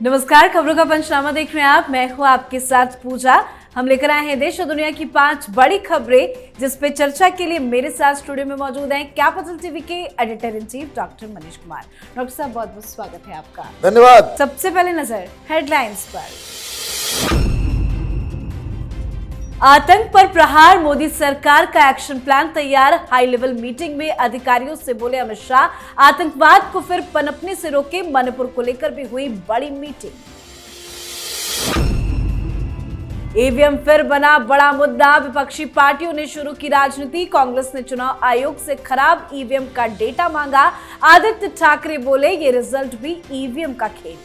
नमस्कार, खबरों का पंचनामा देख रहे हैं आप। मैं हूं आपके साथ पूजा। हम लेकर आए हैं देश और दुनिया की 5 बड़ी खबरें, जिस पे चर्चा के लिए मेरे साथ स्टूडियो में मौजूद हैं कैपिटल टीवी के editor in chief doctor Manish Kumar. Doctor साहब, बहुत बहुत स्वागत है आपका। धन्यवाद। सबसे पहले नजर हेडलाइंस पर। आतंक पर प्रहार, मोदी सरकार का एक्शन प्लान तैयार। हाई लेवल मीटिंग में अधिकारियों से बोले अमित शाह, आतंकवाद को फिर पनपने से रोके। मणिपुर को लेकर भी हुई बड़ी मीटिंग। ईवीएम फिर बना बड़ा मुद्दा, विपक्षी पार्टियों ने शुरू की राजनीति। कांग्रेस ने चुनाव आयोग से खराब ईवीएम का डेटा मांगा। आदित्य ठाकरे बोले, ये रिजल्ट भी ईवीएम का खेल।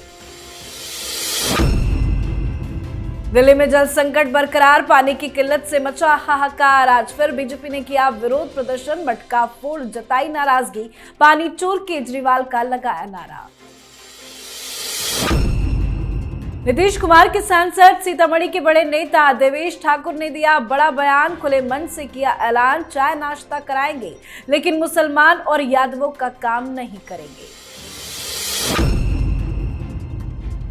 दिल्ली में जल संकट बरकरार, पानी की किल्लत से मचा हाहाकार। आज फिर बीजेपी ने किया विरोध प्रदर्शन, मटका फोड़ जताई नाराजगी। पानी चोर केजरीवाल का लगाया नारा। नीतीश कुमार के सांसद, सीतामढ़ी के बड़े नेता देवेश ठाकुर ने दिया बड़ा बयान। खुले मन से किया ऐलान, चाय नाश्ता कराएंगे लेकिन मुसलमान और यादवों का काम नहीं करेंगे।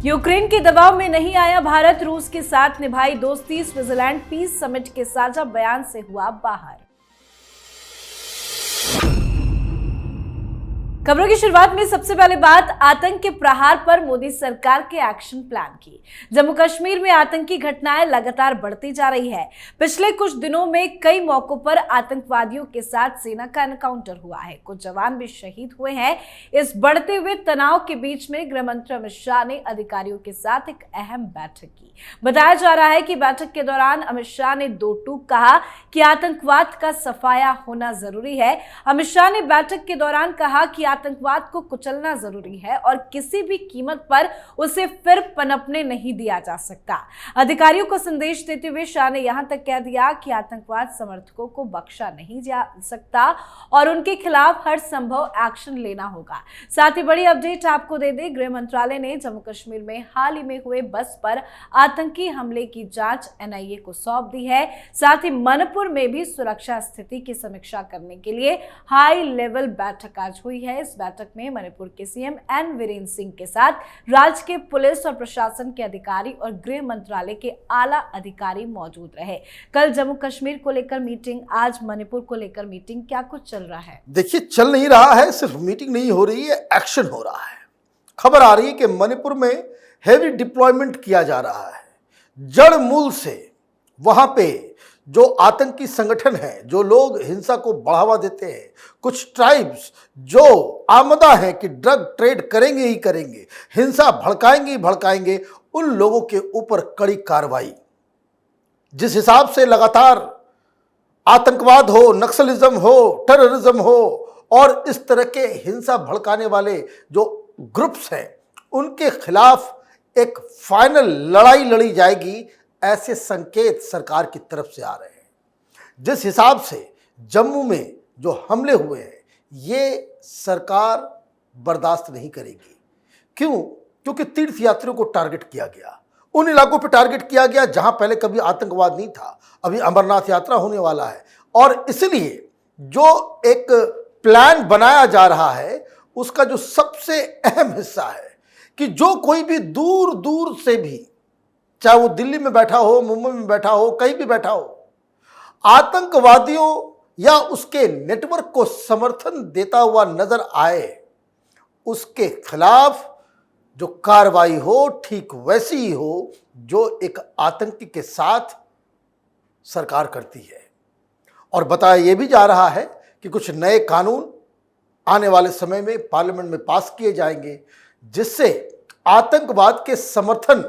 यूक्रेन के दबाव में नहीं आया भारत, रूस के साथ निभाई दोस्ती। स्विट्जरलैंड पीस समिट के साझा बयान से हुआ बाहर। खबरों की शुरुआत में सबसे पहले बात आतंक के प्रहार पर मोदी सरकार के एक्शन प्लान की। जम्मू कश्मीर में आतंकी घटनाएं लगातार बढ़ती जा रही है। पिछले कुछ दिनों में कई मौकों पर आतंकवादियों के साथ सेना का एनकाउंटर हुआ है, कुछ जवान भी शहीद हुए हैं। इस बढ़ते हुए तनाव के बीच में गृह मंत्री अमित शाह ने अधिकारियों के साथ एक अहम बैठक की। बताया जा रहा है कि बैठक के दौरान अमित शाह ने 2 टूक कहा कि आतंकवाद का सफाया होना जरूरी है। अमित शाह ने बैठक के दौरान कहा कि आतंकवाद को कुचलना जरूरी है और किसी भी कीमत पर उसे फिर पनपने नहीं दिया जा सकता। अधिकारियों को संदेश देते हुए शाह ने यहां तक कह दिया कि आतंकवाद समर्थकों को बख्शा नहीं जा सकता और उनके खिलाफ हर संभव एक्शन लेना होगा। साथ ही बड़ी अपडेट आपको दे दे, गृह मंत्रालय ने जम्मू कश्मीर में हाल ही में हुए बस पर आतंकी हमले की जांच एनआईए को सौंप दी है। साथ ही मणिपुर में भी सुरक्षा स्थिति की समीक्षा करने के लिए हाई लेवल बैठक आज हुई है। इस बैठक में मणिपुर के सीएम एन वीरेंद्र सिंह के साथ राज्य के पुलिस और प्रशासन के अधिकारी और गृह मंत्रालय के आला अधिकारी मौजूद रहे। कल जम्मू कश्मीर को लेकर मीटिंग, आज मणिपुर को लेकर मीटिंग, क्या कुछ चल रहा है? देखिए, चल नहीं रहा है, सिर्फ मीटिंग नहीं हो रही है, एक्शन हो रहा है। खबर आ रही है कि मणिपुर में हेवी डिप्लॉयमेंट किया जा रहा है। जड़ मूल से वहां पे जो आतंकी संगठन है, जो लोग हिंसा को बढ़ावा देते हैं, कुछ ट्राइब्स जो आमदा हैं कि ड्रग ट्रेड करेंगे ही करेंगे, हिंसा भड़काएंगे ही भड़काएंगे, उन लोगों के ऊपर कड़ी कार्रवाई। जिस हिसाब से लगातार आतंकवाद हो, नक्सलिज्म हो, टेररिज्म हो और इस तरह के हिंसा भड़काने वाले जो ग्रुप्स हैं, उनके खिलाफ एक फाइनल लड़ाई लड़ी जाएगी, ऐसे संकेत सरकार की तरफ से आ रहे हैं। जिस हिसाब से जम्मू में जो हमले हुए हैं, ये सरकार बर्दाश्त नहीं करेगी। क्यों? क्योंकि तीर्थ यात्रियों को टारगेट किया गया, उन इलाकों पर टारगेट किया गया जहां पहले कभी आतंकवाद नहीं था। अभी अमरनाथ यात्रा होने वाला है और इसलिए जो एक प्लान बनाया जा रहा है, उसका जो सबसे अहम हिस्सा है कि जो कोई भी दूर दूर से भी, चाहे वो दिल्ली में बैठा हो, मुंबई में बैठा हो, कहीं भी बैठा हो, आतंकवादियों या उसके नेटवर्क को समर्थन देता हुआ नजर आए, उसके खिलाफ जो कार्रवाई हो ठीक वैसी ही हो जो एक आतंकी के साथ सरकार करती है। और बताया यह भी जा रहा है कि कुछ नए कानून आने वाले समय में पार्लियामेंट में पास किए जाएंगे, जिससे आतंकवाद के समर्थन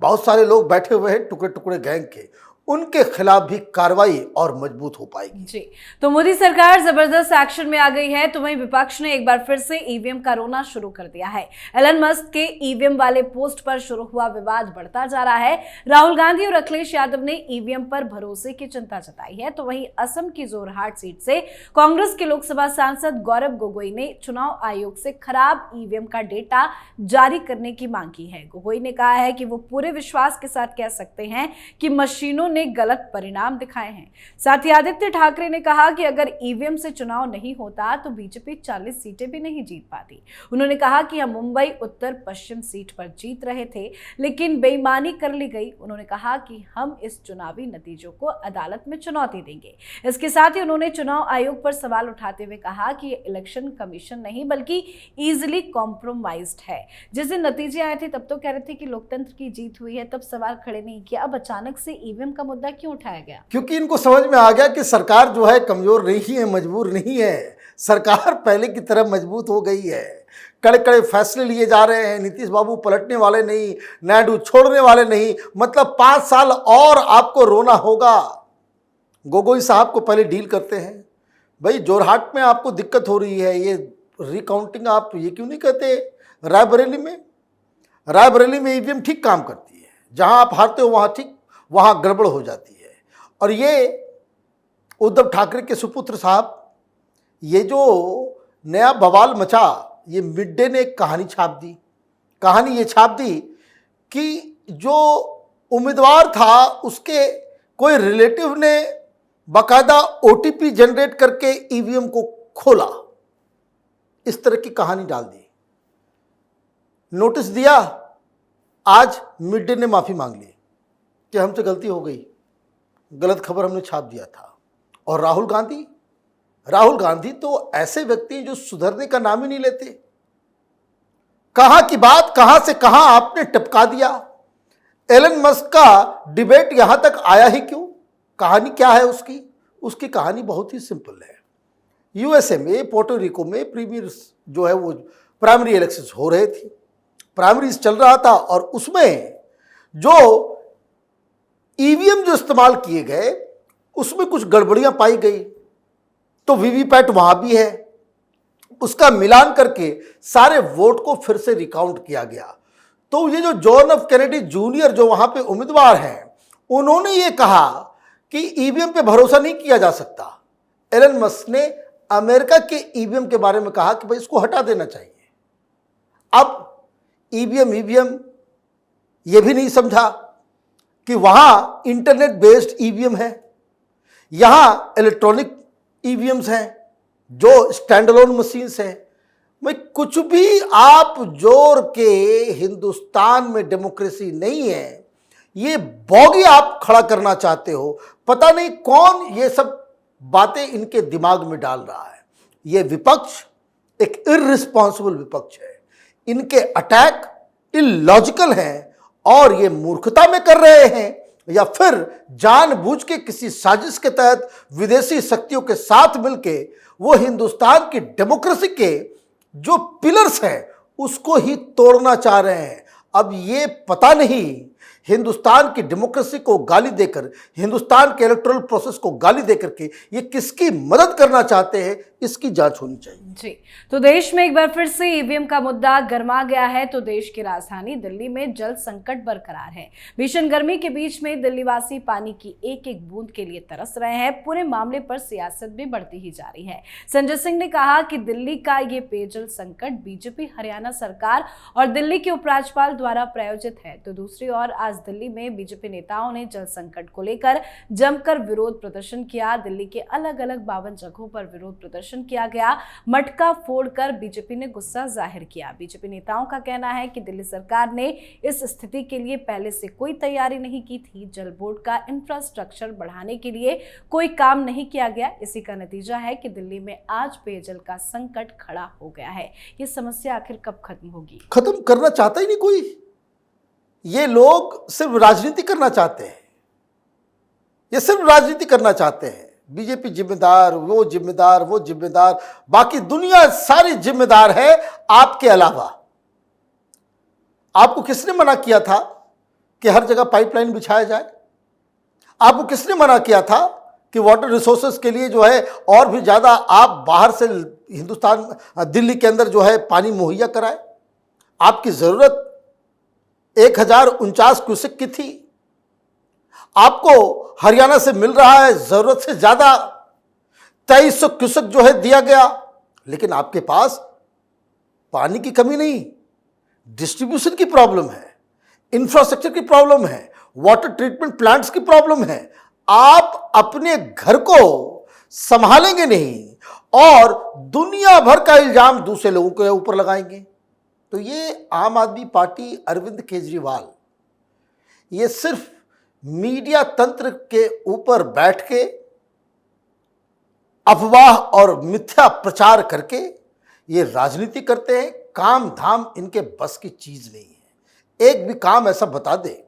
बहुत सारे लोग बैठे हुए हैं टुकड़े टुकड़े गैंग के, उनके खिलाफ भी कार्रवाई और मजबूत हो पाएगी। जी, तो मोदी सरकार जबरदस्त एक्शन में आ गई है, तो वहीं विपक्ष ने एक बार फिर से ईवीएम का रोना शुरू कर दिया है। एलन मस्क के ईवीएम वाले पोस्ट पर शुरू हुआ विवाद बढ़ता जा रहा है। राहुल गांधी और अखिलेश यादव ने ईवीएम पर भरोसे की चिंता जताई है, तो वहीं असम की जोरहाट सीट से कांग्रेस के लोकसभा सांसद गौरव गोगोई ने चुनाव आयोग से खराब ईवीएम का डेटा जारी करने की मांग की है। गोगोई ने कहा है कि वो पूरे विश्वास के साथ कह सकते हैं कि मशीनों उन्होंने गलत परिणाम दिखाए हैं। साथ ही आदित्य ठाकरे ने कहा कि अगर ईवीएम से चुनाव नहीं होता तो बीजेपी 40 सीटें भी नहीं जीत पाती। उन्होंने कहा कि हम मुंबई उत्तर पश्चिम सीट पर जीत रहे थे, लेकिन बेईमानी कर ली गई। उन्होंने कहा कि हम इस चुनावी नतीजों को अदालत में चुनौती देंगे। इसके साथ ही उन्होंने चुनाव आयोग पर सवाल उठाते हुए कहा कि ये इलेक्शन कमीशन नहीं बल्कि इजीली कॉम्प्रोमाइज्ड है। जिस दिन नतीजे आए थे तब तो कह रहे थे कि लोकतंत्र की जीत हुई है, तब सवाल खड़े नहीं किया। अब अचानक से ईवीएम का मुद्दा क्यों उठाया गया? क्योंकि इनको समझ में आ गया कि सरकार जो है कमजोर नहीं है, मजबूर नहीं है। सरकार पहले की तरह मजबूत हो गई है। कड़े कड़े फैसले लिए जा रहे हैं। नीतीश बाबू पलटने वाले नहीं, नायडू छोड़ने वाले नहीं। मतलब 5 साल और आपको रोना होगा। गोगोई साहब को पहले डील करते हैं। भाई जोरहाट में आपको दिक्कत हो रही है, ये रिकाउंटिंग आप ये क्यों नहीं कहते? रायबरेली में ईवीएम ठीक काम करती है। जहां आप हारते हो वहां ठीक, वहां गड़बड़ हो जाती है। और ये उद्धव ठाकरे के सुपुत्र साहब, ये जो नया बवाल मचा, ये मिड डे ने एक कहानी छाप दी। कहानी ये छाप दी कि जो उम्मीदवार था उसके कोई रिलेटिव ने बाकायदा ओटीपी जनरेट करके ईवीएम को खोला। इस तरह की कहानी डाल दी। नोटिस दिया, आज मिड डे ने माफी मांग ली कि हमसे गलती हो गई, गलत खबर हमने छाप दिया था। और राहुल गांधी तो ऐसे व्यक्ति हैं जो सुधरने का नाम ही नहीं लेते। कहां की बात कहां से कहां आपने टपका दिया। एलन मस्क का डिबेट यहां तक आया ही क्यों? कहानी क्या है उसकी कहानी बहुत ही सिंपल है। यूएसए में, पोर्टो रिको में प्रीमियर जो है वो प्राइमरी इलेक्शंस हो रहे थे, प्राइमरीज चल रहा था। और उसमें जो ईवीएम जो इस्तेमाल किए गए उसमें कुछ गड़बड़ियां पाई गई। तो वीवीपैट वहां भी है, उसका मिलान करके सारे वोट को फिर से रिकाउंट किया गया। तो ये जो जॉन एफ कैनेडी जूनियर जो वहां पे उम्मीदवार हैं, उन्होंने ये कहा कि ईवीएम पे भरोसा नहीं किया जा सकता। एलन मस्क ने अमेरिका के ईवीएम के बारे में कहा कि भाई इसको हटा देना चाहिए। अब ईवीएम ये भी नहीं समझा कि वहां इंटरनेट बेस्ड ईवीएम है, यहां इलेक्ट्रॉनिक ईवीएम्स हैं जो स्टैंडअलोन मशीन्स हैं। भाई कुछ भी आप जोड़ के हिंदुस्तान में डेमोक्रेसी नहीं है, ये बॉगी आप खड़ा करना चाहते हो। पता नहीं कौन ये सब बातें इनके दिमाग में डाल रहा है। ये विपक्ष एक इर्रिस्पॉन्सिबल विपक्ष है। इनके अटैक इलॉजिकल हैं और ये मूर्खता में कर रहे हैं या फिर जानबूझ के किसी साजिश के तहत विदेशी शक्तियों के साथ मिलके वो हिंदुस्तान की डेमोक्रेसी के जो पिलर्स हैं उसको ही तोड़ना चाह रहे हैं। अब ये पता नहीं हिंदुस्तान की डेमोक्रेसी को गाली देकर, हिंदुस्तान के इलेक्टोरल प्रोसेस को गाली देकर के ये किसकी मदद करना चाहते हैं, इसकी जांच होनी चाहिए। जी, तो देश में एक बार फिर से ईवीएम का मुद्दा गर्मा गया है। तो देश की राजधानी दिल्ली में जल संकट बरकरार है। भीषण गर्मी के बीच में दिल्लीवासी पानी की एक एक बूंद के लिए तरस रहे हैं। पूरे मामले पर सियासत भी बढ़ती ही जा रही है। संजय सिंह ने कहा कि दिल्ली का ये पेयजल संकट बीजेपी, हरियाणा सरकार और दिल्ली के उपराज्यपाल द्वारा प्रायोजित है। तो दूसरी ओर आज दिल्ली में बीजेपी नेताओं ने जल संकट को लेकर जमकर विरोध प्रदर्शन किया। दिल्ली के अलग अलग 52 जगहों पर विरोध प्रदर्शन किया गया। मटका फोड़कर बीजेपी ने गुस्सा जाहिर किया। बीजेपी नेताओं का कहना है कि दिल्ली सरकार ने इस स्थिति के लिए पहले से कोई तैयारी नहीं की थी। जल बोर्ड का इंफ्रास्ट्रक्चर बढ़ाने के लिए कोई काम नहीं किया गया। इसी का नतीजा है कि दिल्ली में आज पेयजल का संकट खड़ा हो गया है। ये समस्या आखिर कब खत्म होगी? खत्म करना चाहता ही नहीं कोई। ये लोग सिर्फ राजनीति करना चाहते हैं। ये सिर्फ राजनीति करना चाहते हैं। बीजेपी जिम्मेदार, वो जिम्मेदार, बाकी दुनिया सारी जिम्मेदार है आपके अलावा। आपको किसने मना किया था कि हर जगह पाइपलाइन बिछाया जाए? आपको किसने मना किया था कि वाटर रिसोर्सेज के लिए जो है और भी ज्यादा आप बाहर से हिंदुस्तान, दिल्ली के अंदर जो है पानी मुहैया कराए? आपकी जरूरत 1049 क्यूसेक की थी, आपको हरियाणा से मिल रहा है जरूरत से ज्यादा 2300 क्यूसेक जो है दिया गया। लेकिन आपके पास पानी की कमी नहीं, डिस्ट्रीब्यूशन की प्रॉब्लम है, इंफ्रास्ट्रक्चर की प्रॉब्लम है, वाटर ट्रीटमेंट प्लांट्स की प्रॉब्लम है। आप अपने घर को संभालेंगे नहीं और दुनिया भर का इल्जाम दूसरे लोगों के ऊपर लगाएंगे। तो ये आम आदमी पार्टी, अरविंद केजरीवाल, ये सिर्फ मीडिया तंत्र के ऊपर बैठ के अफवाह और मिथ्या प्रचार करके ये राजनीति करते हैं। काम धाम इनके बस की चीज नहीं है। एक भी काम ऐसा बता दे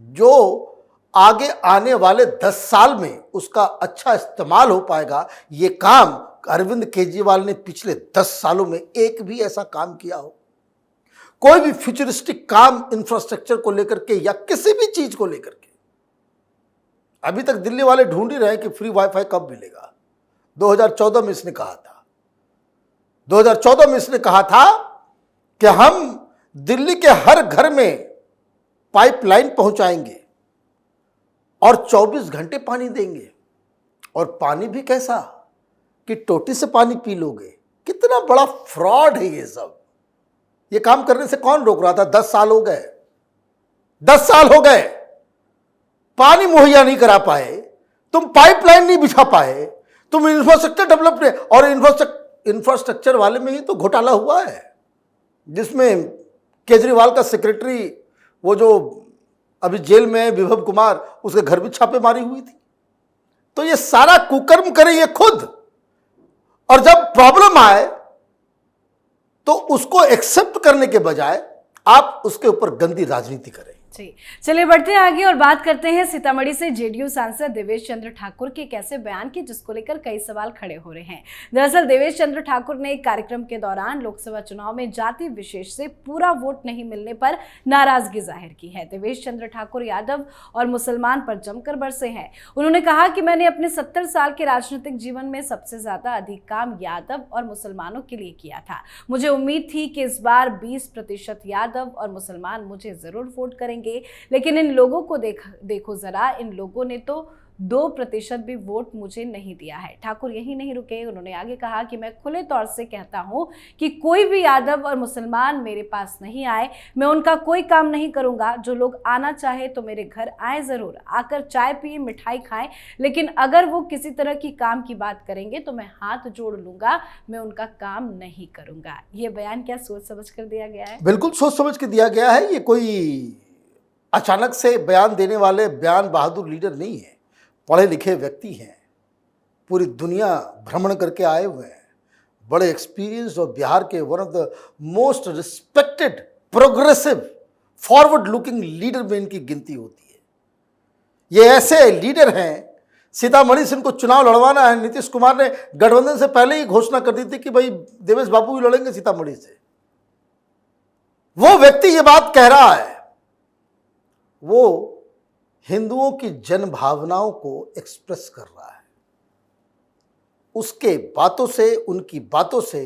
जो आगे आने वाले 10 साल में उसका अच्छा इस्तेमाल हो पाएगा। ये काम अरविंद केजरीवाल ने पिछले 10 सालों में एक भी ऐसा काम किया हो? कोई भी फ्यूचरिस्टिक काम इंफ्रास्ट्रक्चर को लेकर के या किसी भी चीज को लेकर के अभी तक दिल्ली वाले ढूंढ ही रहे हैं कि फ्री वाईफाई कब मिलेगा। 2014 में इसने कहा था, 2014 में इसने कहा था कि हम दिल्ली के हर घर में पाइपलाइन पहुंचाएंगे और 24 घंटे पानी देंगे, और पानी भी कैसा कि टोटी से पानी पी लोगे। कितना बड़ा फ्रॉड है ये सब। ये काम करने से कौन रोक रहा था? 10 साल हो गए, 10 साल हो गए, पानी मुहैया नहीं करा पाए, तुम पाइपलाइन नहीं बिछा पाए, तुम इंफ्रास्ट्रक्चर डेवलप नहीं। और इंफ्रास्ट्रक्चर वाले में ही तो घोटाला हुआ है, जिसमें केजरीवाल का सेक्रेटरी, वो जो अभी जेल में है, विभव कुमार, उसके घर भी छापेमारी हुई थी। तो ये सारा कुकर्म करेंगे खुद, और जब प्रॉब्लम आए तो उसको एक्सेप्ट करने के बजाय आप उसके ऊपर गंदी राजनीति करें। जी, चलिए बढ़ते हैं आगे और बात करते हैं सीतामढ़ी से जेडीयू सांसद देवेश चंद्र ठाकुर के एक ऐसे बयान की जिसको लेकर कई सवाल खड़े हो रहे हैं। दरअसल देवेश चंद्र ठाकुर ने एक कार्यक्रम के दौरान लोकसभा चुनाव में जाति विशेष से पूरा वोट नहीं मिलने पर नाराजगी जाहिर की है। देवेश चंद्र ठाकुर यादव और मुसलमान पर जमकर बरसे हैं। उन्होंने कहा कि मैंने अपने 70 साल के राजनीतिक जीवन में सबसे ज्यादा अधिक काम यादव और मुसलमानों के लिए किया था। मुझे उम्मीद थी कि इस बार 20% यादव और मुसलमान मुझे जरूर वोट करेंगे, लेकिन इन लोगों को देखो जरा, इन लोगों ने तो 2% भी वोट मुझे नहीं दिया है। ठाकुर यही नहीं रुके, उन्होंने आगे कहा कि मैं खुले तौर से कहता हूं कि कोई भी यादव और मुसलमान मेरे पास नहीं आए, मैं उनका कोई काम नहीं करूंगा। जो लोग आना चाहे तो मेरे घर आए, जरूर आकर चाय पिए, मिठाई खाएं, लेकिन अगर वो किसी तरह की काम की बात करेंगे तो मैं हाथ जोड़ लूंगा, मैं उनका काम नहीं करूंगा। ये बयान क्या सोच समझ कर दिया गया है? बिल्कुल सोच समझ के दिया गया है। ये कोई अचानक से बयान देने वाले बयान बहादुर लीडर नहीं है। पढ़े लिखे व्यक्ति हैं, पूरी दुनिया भ्रमण करके आए हुए हैं, बड़े एक्सपीरियंस, और बिहार के one of the most respected, progressive, forward looking leader में इनकी गिनती होती है। ये ऐसे लीडर हैं, सीतामढ़ी से इनको चुनाव लड़वाना है। नीतीश कुमार ने गठबंधन से पहले ही घोषणा कर दी थी कि भाई देवेश बाबू भी लड़ेंगे सीतामढ़ी से। वो व्यक्ति ये बात कह रहा है, वो हिंदुओं की जन भावनाओं को एक्सप्रेस कर रहा है। उसके बातों से, उनकी बातों से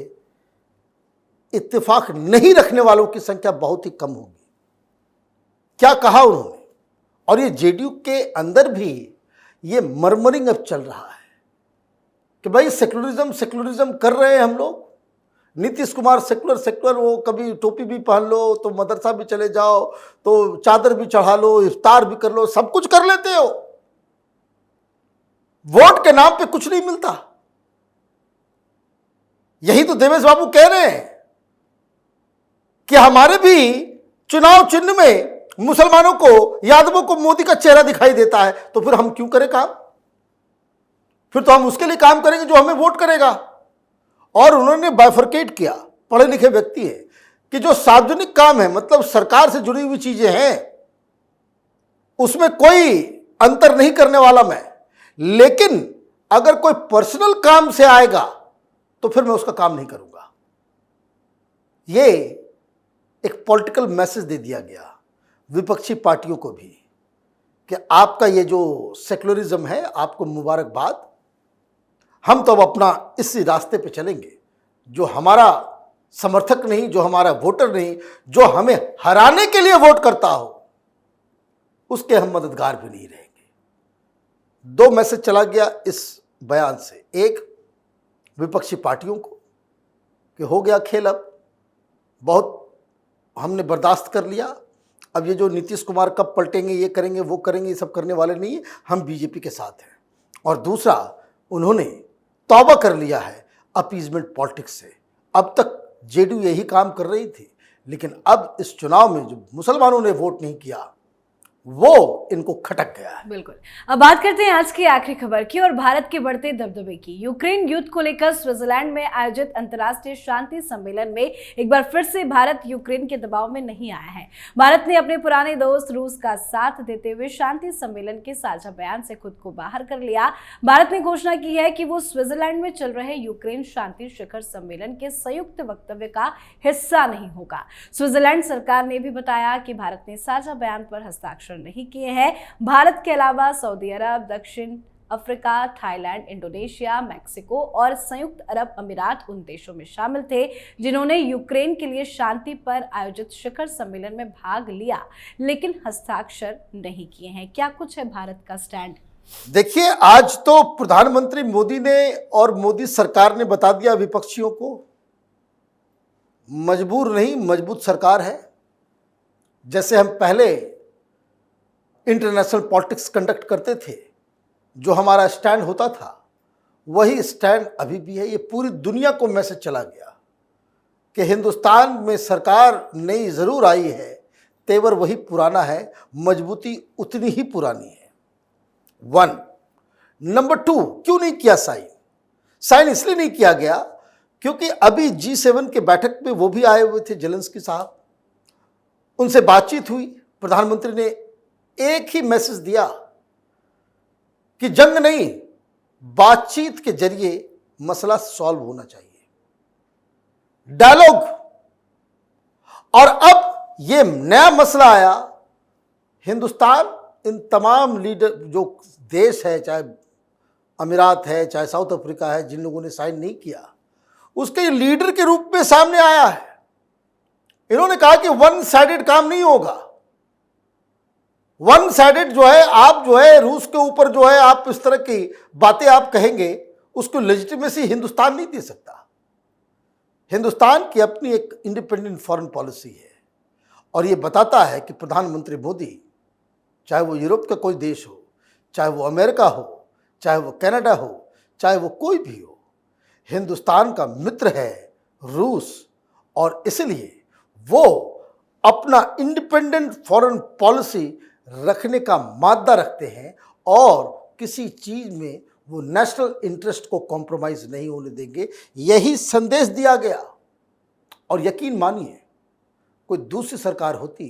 इत्तेफाक नहीं रखने वालों की संख्या बहुत ही कम होगी। क्या कहा उन्होंने? और ये जेडीयू के अंदर भी ये मर्मरिंग अब चल रहा है कि भाई सेकुलरिज्म कर रहे हैं हम लोग। नीतीश कुमार सेकुलर, वो कभी टोपी भी पहन लो तो मदरसा भी चले जाओ, तो चादर भी चढ़ा लो, इफ्तार भी कर लो, सब कुछ कर लेते हो। वोट के नाम पे कुछ नहीं मिलता। यही तो देवेश बाबू कह रहे हैं कि हमारे भी चुनाव चिन्ह में मुसलमानों को, यादवों को मोदी का चेहरा दिखाई देता है, तो फिर हम क्यों करें काम? फिर तो हम उसके लिए काम करेंगे जो हमें वोट करेगा। और उन्होंने बाइफरकेट किया, पढ़े लिखे व्यक्ति है, कि जो सार्वजनिक काम है, मतलब सरकार से जुड़ी हुई चीजें हैं, उसमें कोई अंतर नहीं करने वाला मैं, लेकिन अगर कोई पर्सनल काम से आएगा तो फिर मैं उसका काम नहीं करूंगा। ये एक पॉलिटिकल मैसेज दे दिया गया विपक्षी पार्टियों को भी कि आपका ये जो सेकुलरिज्म है, आपको मुबारकबाद, हम तो अब अपना इसी रास्ते पे चलेंगे। जो हमारा समर्थक नहीं, जो हमारा वोटर नहीं, जो हमें हराने के लिए वोट करता हो, उसके हम मददगार भी नहीं रहेंगे। 2 मैसेज चला गया इस बयान से। एक, विपक्षी पार्टियों को कि हो गया खेल, अब बहुत हमने बर्दाश्त कर लिया, अब ये जो नीतीश कुमार कब पलटेंगे, ये करेंगे, वो करेंगे, ये सब करने वाले नहीं है, हम बीजेपी के साथ हैं। और दूसरा, उन्होंने तौबा कर लिया है अपीजमेंट पॉलिटिक्स से। अब तक जेडीयू यही काम कर रही थी, लेकिन अब इस चुनाव में जो मुसलमानों ने वोट नहीं किया वो इनको खटक गया है। बिल्कुल। अब बात करते हैं आज की आखिरी खबर की और भारत के बढ़ते दबदबे की। यूक्रेन युद्ध को लेकर स्विट्जरलैंड में आयोजित अंतर्राष्ट्रीय शांति सम्मेलन में एक बार फिर से भारत यूक्रेन के दबाव में नहीं आया है। भारत ने अपने पुराने दोस्त रूस का साथ देते हुए शांति सम्मेलन के साझा बयान से खुद को बाहर कर लिया। भारत ने घोषणा की है कि वो स्विट्जरलैंड में चल रहे यूक्रेन शांति शिखर सम्मेलन के संयुक्त वक्तव्य का हिस्सा नहीं होगा। स्विट्जरलैंड सरकार ने भी बताया कि भारत ने साझा बयान पर हस्ताक्षर नहीं किए हैं। भारत के अलावा सऊदी अरब, दक्षिण अफ्रीका, थाईलैंड, इंडोनेशिया, मैक्सिको और संयुक्त अरब अमीरात उन देशों में शामिल थे जिन्होंने यूक्रेन के लिए शांति पर आयोजित शिखर सम्मेलन में भाग लिया लेकिन हस्ताक्षर नहीं किए हैं। क्या कुछ है भारत का स्टैंड? देखिए, आज तो प्रधानमंत्री मोदी ने और मोदी सरकार ने बता दिया विपक्षियों को, मजबूर नहीं मजबूत सरकार है। जैसे हम पहले इंटरनेशनल पॉलिटिक्स कंडक्ट करते थे, जो हमारा स्टैंड होता था, वही स्टैंड अभी भी है। ये पूरी दुनिया को मैसेज चला गया कि हिंदुस्तान में सरकार नई ज़रूर आई है, तेवर वही पुराना है, मजबूती उतनी ही पुरानी है। 1 नंबर 2, क्यों नहीं किया साइन इसलिए नहीं किया गया क्योंकि अभी G7 के बैठक में वो भी आए हुए थे, जेलेंस्की साहब। उनसे बातचीत हुई, प्रधानमंत्री ने एक ही मैसेज दिया कि जंग नहीं, बातचीत के जरिए मसला सॉल्व होना चाहिए, डायलॉग। और अब ये नया मसला आया, हिंदुस्तान इन तमाम लीडर जो देश है, चाहे अमीरात है, चाहे साउथ अफ्रीका है, जिन लोगों ने साइन नहीं किया, उसके लीडर के रूप में सामने आया है। इन्होंने कहा कि वन साइडेड काम नहीं होगा। वन साइडेड जो है, आप जो है रूस के ऊपर जो है आप इस तरह की बातें आप कहेंगे, उसको लेजिटिमेसी हिंदुस्तान नहीं दे सकता। हिंदुस्तान की अपनी एक इंडिपेंडेंट फॉरेन पॉलिसी है और ये बताता है कि प्रधानमंत्री मोदी, चाहे वो यूरोप का कोई देश हो, चाहे वो अमेरिका हो, चाहे वो कनाडा हो, चाहे वो कोई भी हो, हिंदुस्तान का मित्र है रूस। और इसलिए वो अपना इंडिपेंडेंट फॉरेन पॉलिसी रखने का मादा रखते हैं और किसी चीज में वो नेशनल इंटरेस्ट को कॉम्प्रोमाइज नहीं होने देंगे। यही संदेश दिया गया। और यकीन मानिए, कोई दूसरी सरकार होती,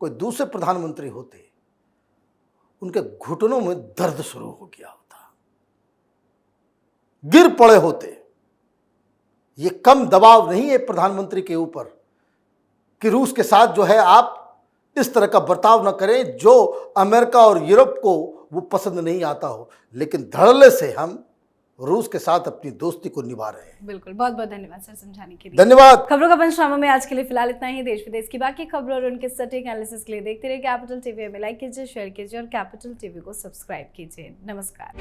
कोई दूसरे प्रधानमंत्री होते, उनके घुटनों में दर्द शुरू हो गया होता, गिर पड़े होते। ये कम दबाव नहीं है प्रधानमंत्री के ऊपर कि रूस के साथ जो है आप इस तरह का बर्ताव न करें जो अमेरिका और यूरोप को वो पसंद नहीं आता हो, लेकिन धड़ल्ले से हम रूस के साथ अपनी दोस्ती को निभा रहे हैं। बिल्कुल, बहुत बहुत धन्यवाद सर समझाने के लिए। धन्यवाद। खबरों का पंचनामा में आज के लिए फिलहाल इतना ही। देश विदेश की बाकी खबरों और उनके सटीक एनालिसिस के लिए देखते रहिए कैपिटल टीवी में। लाइक कीजिए, शेयर कीजिए और कैपिटल टीवी को सब्सक्राइब कीजिए। नमस्कार।